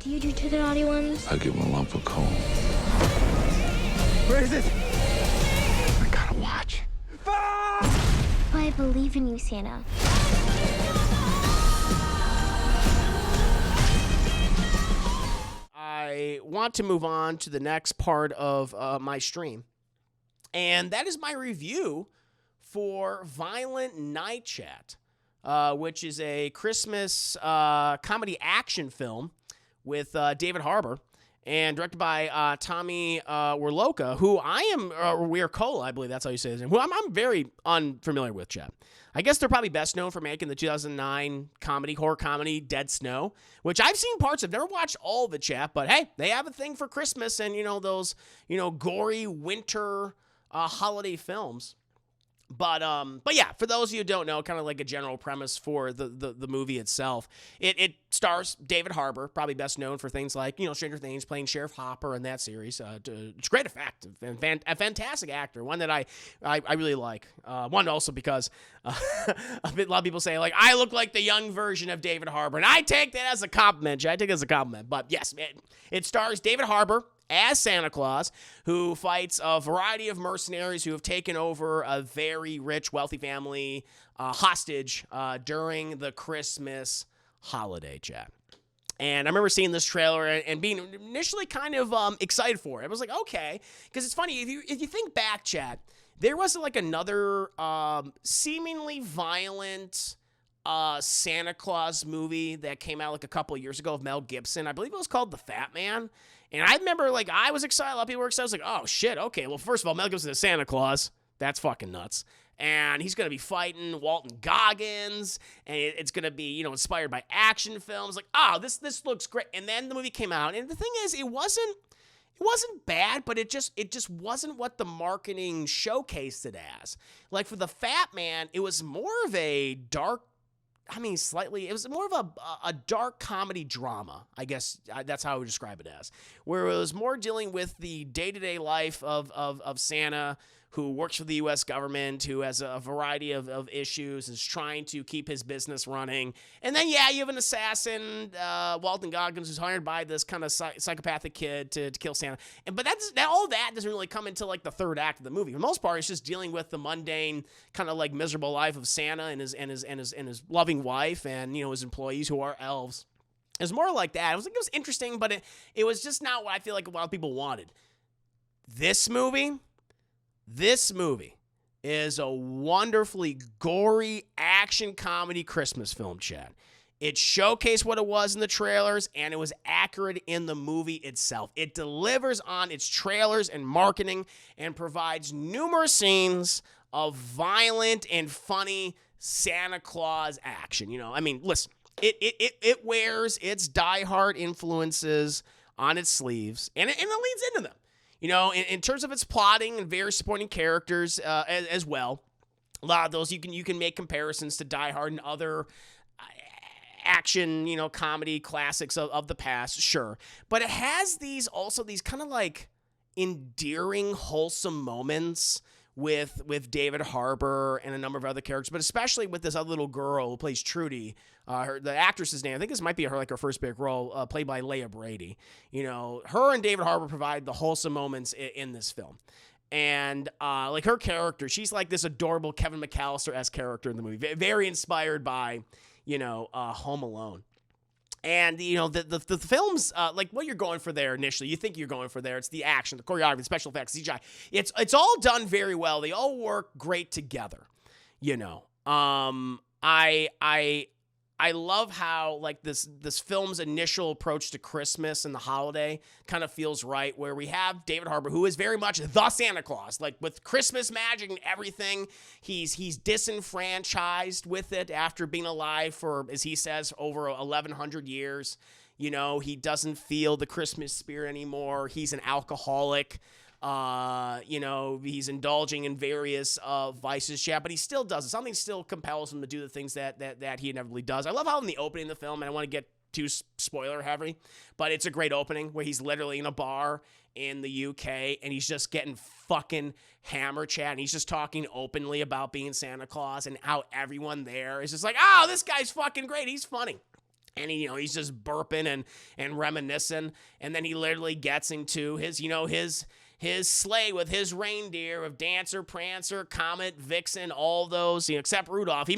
do you do to the naughty ones? I give him a lump of coal. Where is it? I gotta watch. I believe in you, Santa. I want to move on to the next part of my stream, and that is my review for Violent Night Chat, which is a Christmas comedy action film with David Harbour and directed by Tommy Wirloka, who I am, Wirkola, I believe that's how you say his name, who I'm very unfamiliar with, Chad. I guess they're probably best known for making the 2009 horror comedy Dead Snow, which I've seen parts of. Never watched all of it, chat, but hey, they have a thing for Christmas and, those, gory winter holiday films. But yeah, for those of you who don't know, kind of like a general premise for the movie itself, it stars David Harbour, probably best known for things like, Stranger Things, playing Sheriff Hopper in that series. It's great effect, a fantastic actor, one that I really like. One also because a lot of people say, like, I look like the young version of David Harbour, and I take that as a compliment. But yes, it stars David Harbour as Santa Claus, who fights a variety of mercenaries who have taken over a very rich, wealthy family hostage during the Christmas holiday, chat. And I remember seeing this trailer and being initially kind of excited for it. I was like, okay, because it's funny, if you think back, chat, there was like another seemingly violent Santa Claus movie that came out like a couple of years ago of Mel Gibson. I believe it was called The Fat Man. And I remember, like, I was excited. A lot of people were excited. I was like, oh, shit, okay. Well, first of all, Mel Gibson is Santa Claus. That's fucking nuts. And he's going to be fighting Walton Goggins. And it's going to be, inspired by action films. Like, oh, this looks great. And then the movie came out. And the thing is, it wasn't bad, but it just wasn't what the marketing showcased it as. Like, for The Fat Man, it was more of a dark, it was more of a dark comedy drama, I guess that's how I would describe it as, where it was more dealing with the day-to-day life of Santa, who works for the U.S. government, who has a variety of issues, is trying to keep his business running. And then, yeah, you have an assassin, Walton Goggins, who's hired by this kind of psychopathic kid to kill Santa. But all that doesn't really come until, like, the third act of the movie. For the most part, it's just dealing with the mundane, kind of, like, miserable life of Santa and his loving wife and, his employees who are elves. It was more like that. It was interesting, but it was just not what I feel like a lot of people wanted. This movie is a wonderfully gory action comedy Christmas film, Chad. It showcased what it was in the trailers, and it was accurate in the movie itself. It delivers on its trailers and marketing and provides numerous scenes of violent and funny Santa Claus action. Listen, it wears its diehard influences on its sleeves, and it leads into them. In terms of its plotting and various supporting characters as well, a lot of those you can make comparisons to Die Hard and other action, comedy classics of the past, sure. But it has these kind of like endearing, wholesome moments with David Harbour and a number of other characters, but especially with this other little girl who plays Trudy. The actress's name, I think this might be her first big role, played by Leah Brady. Her and David Harbour provide the wholesome moments in this film. And like her character, she's like this adorable Kevin McAllister-esque character in the movie, very inspired by, Home Alone. And, the films, like what you're going for there initially, you think you're going for there, it's the action, the choreography, the special effects, CGI. It's all done very well. They all work great together, I love how, like, this film's initial approach to Christmas and the holiday kind of feels right, where we have David Harbour, who is very much the Santa Claus, like with Christmas magic and everything. He's disenfranchised with it after being alive for, as he says, over 1,100 years. He doesn't feel the Christmas spirit anymore. He's an alcoholic. He's indulging in various vices, but he still does it. Something still compels him to do the things that he inevitably does. I love how in the opening of the film, and I want to get too spoiler heavy, but it's a great opening where he's literally in a bar in the UK and he's just getting fucking hammered, chat, and he's just talking openly about being Santa Claus and how everyone there is just like, oh, this guy's fucking great. He's funny. And he's just burping and reminiscing, and then he literally gets into his sleigh with his reindeer of Dancer, Prancer, Comet, Vixen, all those, except Rudolph.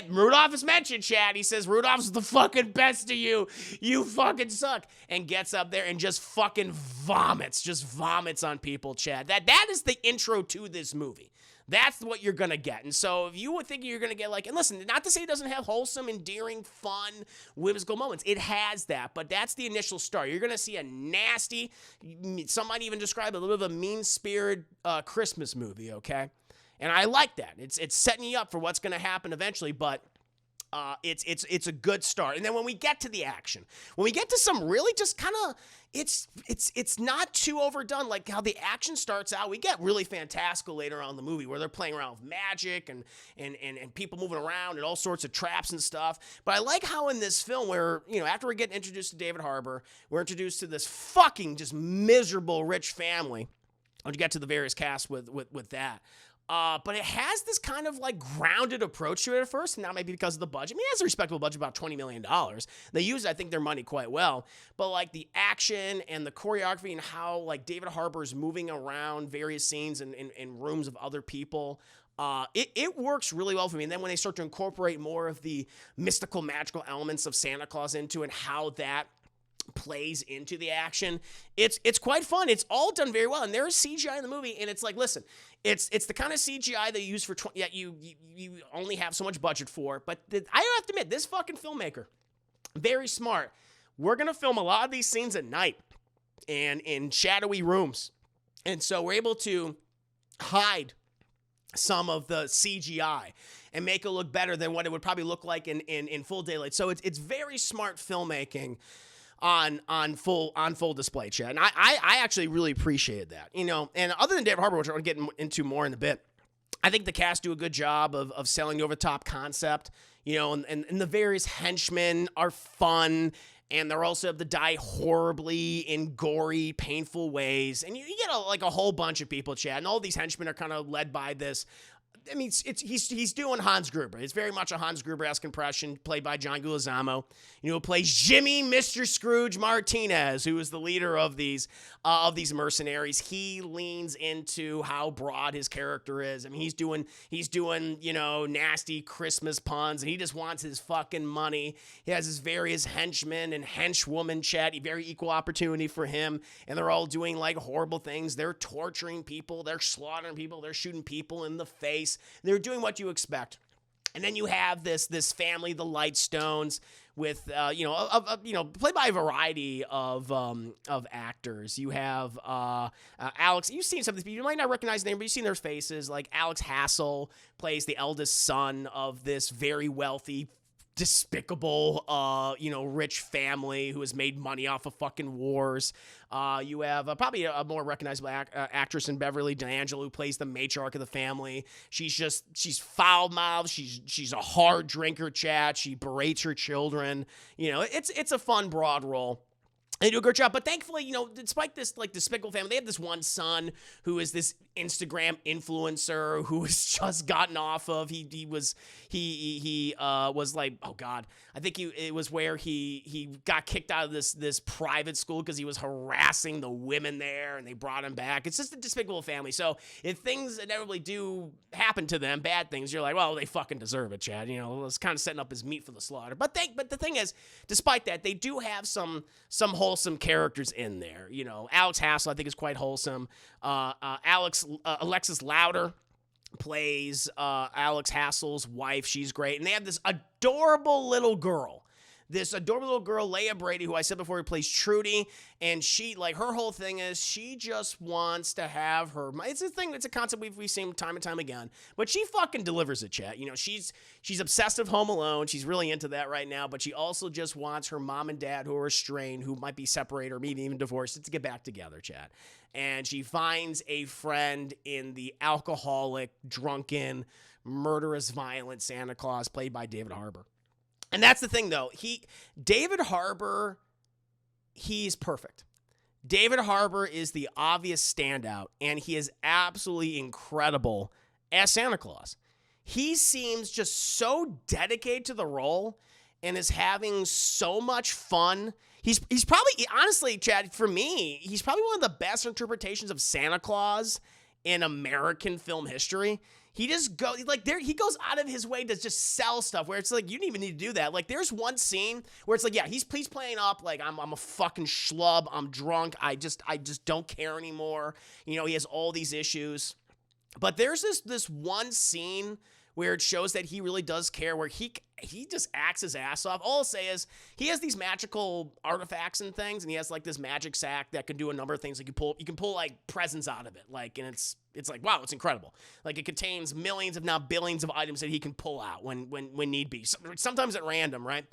Rudolph is mentioned, Chad. He says Rudolph's the fucking best of you. You fucking suck. And gets up there and just fucking vomits on people, Chad. That is the intro to this movie. That's what you're going to get. And so if you would think you're going to get and listen, not to say it doesn't have wholesome, endearing, fun, whimsical moments. It has that, but that's the initial start. You're going to see a nasty, some might even describe it, a little bit of a mean-spirited Christmas movie, okay? And I like that. It's setting you up for what's going to happen eventually, but it's a good start. And then when we get to the action, when we get to some really just kind of, it's not too overdone. Like how the action starts out, we get really fantastical later on in the movie where they're playing around with magic and people moving around and all sorts of traps and stuff. But I like how in this film where, after we get introduced to David Harbour, we're introduced to this fucking just miserable rich family. I'll get to the various casts with that. But it has this kind of grounded approach to it at first, and that might be because of the budget. I mean, it has a respectable budget, about $20 million. They use, I think, their money quite well. But the action and the choreography and how David Harbour's moving around various scenes and rooms of other people, it works really well for me. And then when they start to incorporate more of the mystical, magical elements of Santa Claus into it and how that plays into the action, it's quite fun. It's all done very well, and there's CGI in the movie, and it's listen, it's the kind of CGI they use for you only have so much budget for. But I have to admit, this fucking filmmaker, very smart. We're gonna film a lot of these scenes at night and in shadowy rooms, and so we're able to hide some of the CGI and make it look better than what it would probably look like in full daylight. So it's very smart filmmaking on full display, Chad. And I actually really appreciated that, and other than David Harbour, which I'll get into more in a bit, I think the cast do a good job of selling the over-the-top concept, and the various henchmen are fun, and they're also have to die horribly in gory, painful ways, and you get a whole bunch of people, Chad, and all these henchmen are kind of led by this. I mean, he's doing Hans Gruber. It's very much a Hans Gruber-esque impression, played by John Leguizamo. Who plays Jimmy Mr. Scrooge Martinez, who is the leader of these mercenaries. He leans into how broad his character is. I mean, he's doing nasty Christmas puns, and he just wants his fucking money. He has his various henchmen and henchwoman, Chat. Very equal opportunity for him, and they're all doing horrible things. They're torturing people. They're slaughtering people. They're shooting people in the face. They're doing what you expect. And then you have this family, the Lightstones, with played by a variety of actors. You have Alex. You've seen some of these people. You might not recognize the name, but you've seen their faces. Like Alex Hassel plays the eldest son of this very wealthy, despicable, rich family who has made money off of fucking wars. You have probably a more recognizable actress in Beverly D'Angelo, who plays the matriarch of the family. She's foul-mouthed. She's a hard drinker, Chat. She berates her children. It's a fun, broad role. They do a good job, but thankfully, despite this despicable family, they have this one son who is this Instagram influencer who has just gotten off of. He was oh God, I think it was where he got kicked out of this private school because he was harassing the women there, and they brought him back. It's just a despicable family. So if things inevitably do happen to them, bad things, you're like, well, they fucking deserve it, Chad. It's kind of setting up his meat for the slaughter. But the thing is, despite that, they do have some wholesome characters in there. Alex Hassel, I think, is quite wholesome. Alexis Louder plays Alex Hassel's wife. She's great. And they have this adorable little girl. Leia Brady, who I said before, who plays Trudy, and she, her whole thing is she just wants to have her. It's a thing. It's a concept we've seen time and time again. But she fucking delivers it, Chat. She's obsessed with Home Alone. She's really into that right now. But she also just wants her mom and dad, who are estranged, who might be separated or maybe even divorced, to get back together, Chat. And she finds a friend in the alcoholic, drunken, murderous, violent Santa Claus, played by David Harbour. And that's the thing, though. David Harbour, he's perfect. David Harbour is the obvious standout, and he is absolutely incredible as Santa Claus. He seems just so dedicated to the role, and is having so much fun. He's probably, honestly, Chad, for me, he's probably one of the best interpretations of Santa Claus in American film history. He just he goes out of his way to just sell stuff where it's like, you didn't even need to do that. Like, there's one scene where it's like, yeah, he's playing up like, I'm a fucking schlub, I'm drunk, I just don't care anymore. You know, he has all these issues. But there's this one scene where it shows that he really does care, where he just acts his ass off. All I'll say is he has these magical artifacts and things, and he has like this magic sack that can do a number of things. Like you can pull like presents out of it, like, and it's like, wow, it's incredible. Like, it contains millions, if not billions, of items that he can pull out when need be. Sometimes at random, right?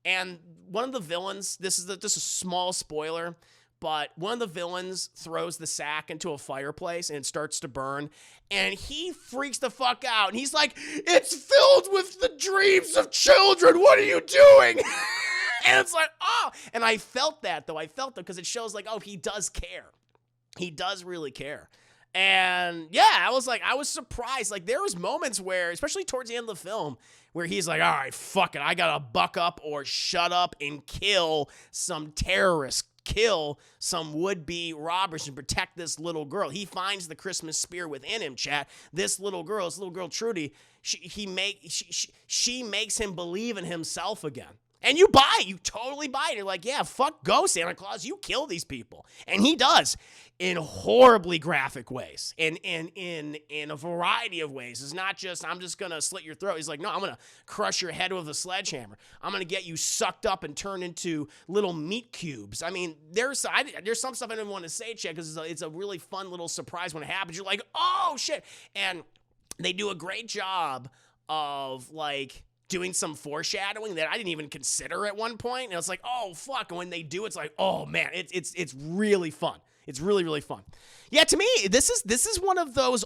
And one of the villains, this is a small spoiler, but one of the villains throws the sack into a fireplace and it starts to burn, and he freaks the fuck out, and he's like, it's filled with the dreams of children, what are you doing? And it's like, oh, and I felt that because it shows like, oh, he does care. He does really care. And yeah, I was surprised. Like, there was moments where, especially towards the end of the film, where he's like, all right, fuck it, I gotta buck up or shut up and kill some terrorists, kill some would-be robbers and protect this little girl. He finds the Christmas spirit within him, chat. This little girl Trudy, she makes him believe in himself again. And you buy it. You totally buy it. You're like, yeah, fuck go, Santa Claus. You kill these people. And he does in horribly graphic ways. In a variety of ways. It's not just, I'm just going to slit your throat. He's like, no, I'm going to crush your head with a sledgehammer. I'm going to get you sucked up and turned into little meat cubes. I mean, there's some stuff I don't want to say, Chad, because it's a really fun little surprise when it happens. You're like, oh, shit. And they do a great job of, like, doing some foreshadowing that I didn't even consider at one point. And it's like, oh, fuck. And when they do, it's like, oh, man, it's really fun. It's really, really fun. Yeah, to me, this is one of those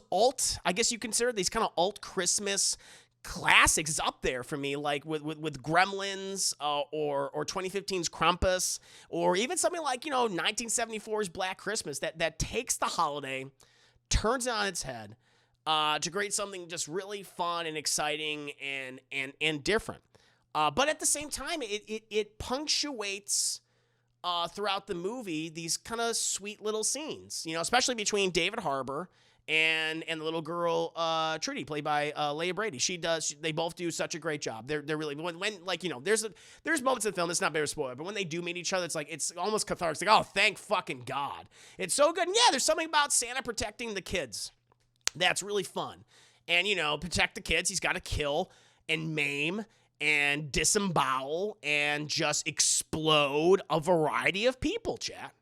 I guess you consider these kind of alt Christmas classics. It's up there for me, like with Gremlins or 2015's Krampus, or even something like, 1974's Black Christmas that takes the holiday, turns it on its head, to create something just really fun and exciting and different. But at the same time, it punctuates throughout the movie these kind of sweet little scenes, especially between David Harbour and the little girl Trudy, played by Leah Brady. They both do such a great job. They're really, when there's moments in the film, it's not very spoiler, but when they do meet each other, it's almost cathartic. It's like, oh, thank fucking God. It's so good. And yeah, there's something about Santa protecting the kids that's really fun. And, protect the kids. He's got to kill and maim and disembowel and just explode a variety of people, chat.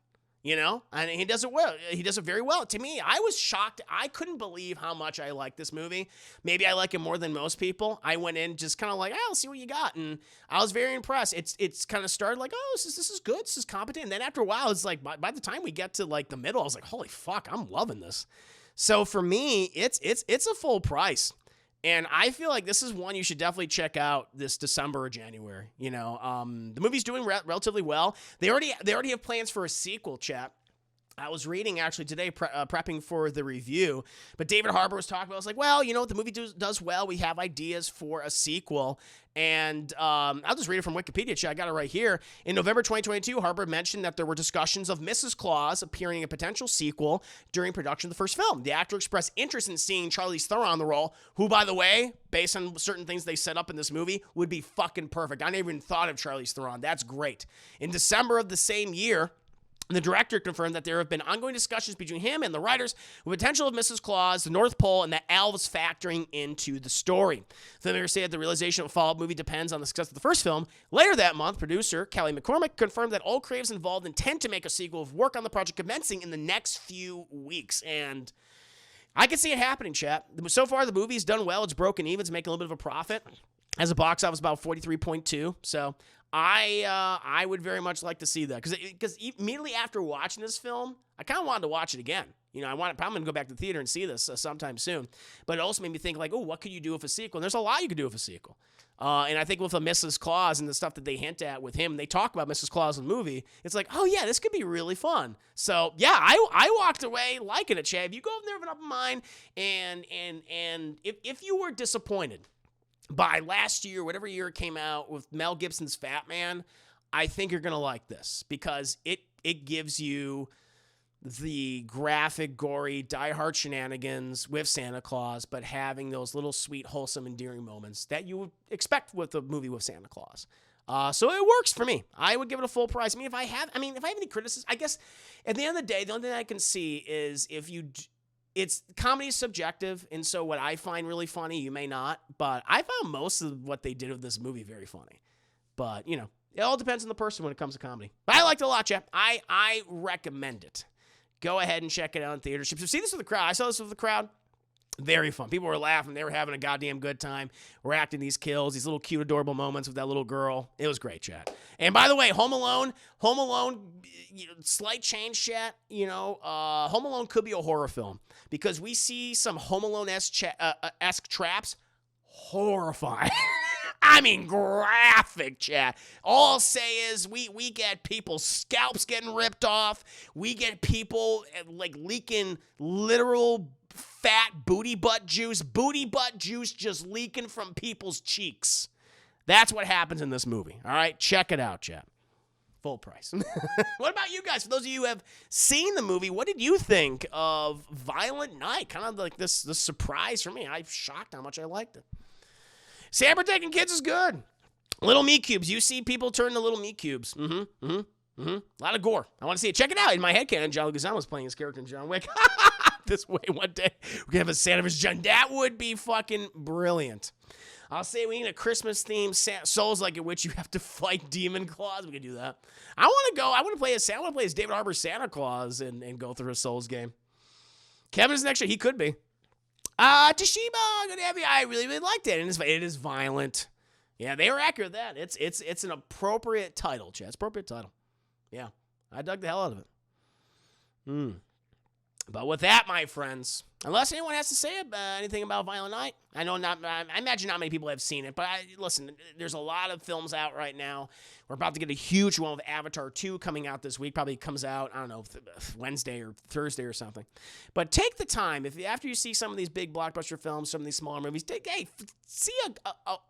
And he does it well. He does it very well. To me, I was shocked. I couldn't believe how much I like this movie. Maybe I like it more than most people. I went in just kind of like, I'll see what you got. And I was very impressed. It's kind of started like, oh, this is good. This is competent. And then after a while, it's like, by the time we get to like the middle, I was like, holy fuck, I'm loving this. So for me, it's a full price. And I feel like this is one you should definitely check out this December or January. The movie's doing relatively well. They already have plans for a sequel, chat. I was reading actually today, prepping for the review, but David Harbour was talking about, I was like, well, the movie does well. We have ideas for a sequel. And I'll just read it from Wikipedia, chat. I got it right here. In November 2022, Harbour mentioned that there were discussions of Mrs. Claus appearing in a potential sequel during production of the first film. The actor expressed interest in seeing Charlize Theron on the role, who, by the way, based on certain things they set up in this movie, would be fucking perfect. I never even thought of Charlize Theron. That's great. In December of the same year, the director confirmed that there have been ongoing discussions between him and the writers with potential of Mrs. Claus, the North Pole, and the elves factoring into the story. Filmmakers say that the realization of a follow-up movie depends on the success of the first film. Later that month, producer Kelly McCormick confirmed that all creatives involved intend to make a sequel of work on the project commencing in the next few weeks. And I can see it happening, chat. So far, the movie's done well. It's broken even. It's making a little bit of a profit. As a box office, about 43.2. So I would very much like to see that, because immediately after watching this film, I kind of wanted to watch it again. I'm going to go back to the theater and see this sometime soon. But it also made me think like, oh, what could you do with a sequel? And there's a lot you could do with a sequel. And I think with a Mrs. Claus and the stuff that they hint at with him, they talk about Mrs. Claus in the movie. It's like, oh yeah, this could be really fun. So yeah, I walked away liking it, Chad. If you go in there with an open mind, and if you were disappointed by last year, whatever year it came out with Mel Gibson's Fat Man, I think you're going to like this because it gives you the graphic, gory, die-hard shenanigans with Santa Claus, but having those little sweet, wholesome, endearing moments that you would expect with a movie with Santa Claus. So it works for me. I would give it a full price. I mean, if I have any criticism, I guess at the end of the day, the only thing I can see is it's comedy is subjective, and so what I find really funny, you may not, but I found most of what they did with this movie very funny. But, it all depends on the person when it comes to comedy. But I liked it a lot, Jeff. I recommend it. Go ahead and check it out in theaters. So see this with the crowd. I saw this with the crowd. Very fun. People were laughing. They were having a goddamn good time. We're acting these kills, these little cute, adorable moments with that little girl. It was great, chat. And by the way, Home Alone, slight change, chat. Home Alone could be a horror film because we see some Home Alone-esque traps. Horrifying. I mean, graphic, chat. All I'll say is we get people's scalps getting ripped off. We get people leaking literal fat booty butt juice just leaking from people's cheeks. That's what happens in this movie. All right, check it out, chat. Full price. What about you guys? For those of you who have seen the movie, what did you think of Violent Night? Kind of like this surprise for me. I'm shocked how much I liked it. Sand protecting kids is good. Little meat cubes. You see people turn to little meat cubes. A lot of gore. I want to see it. Check it out. In my headcanon, John Leguizamo was playing his character in John Wick. This way one day. We're going to have a Santa vs. John. That would be fucking brilliant. I'll say we need a Christmas theme. Souls Like a Witch. You have to fight Demon Claus. We could do that. I want to play as David Harbour Santa Claus and go through a Souls game. Kevin is next year. He could be. Toshiba, good to have you. I really, really liked it. And it is violent. Yeah, they were accurate with that. It's an appropriate title, Chad. It's an appropriate title. Yeah, I dug the hell out of it. But with that, my friends, unless anyone has to say anything about Violent Night, I imagine not many people have seen it, but listen, there's a lot of films out right now. We're about to get a huge one with Avatar 2 coming out this week. Probably comes out, I don't know, Wednesday or Thursday or something. But take the time, after you see some of these big blockbuster films, some of these smaller movies, see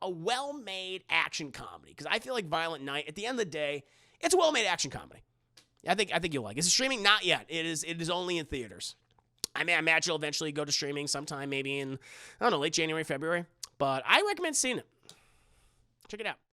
a well-made action comedy. Because I feel like Violent Night, at the end of the day, it's a well-made action comedy. I think you'll like it. Is it streaming? Not yet. It is only in theaters. I imagine it'll eventually go to streaming sometime maybe in, I don't know, late January, February. But I recommend seeing it. Check it out.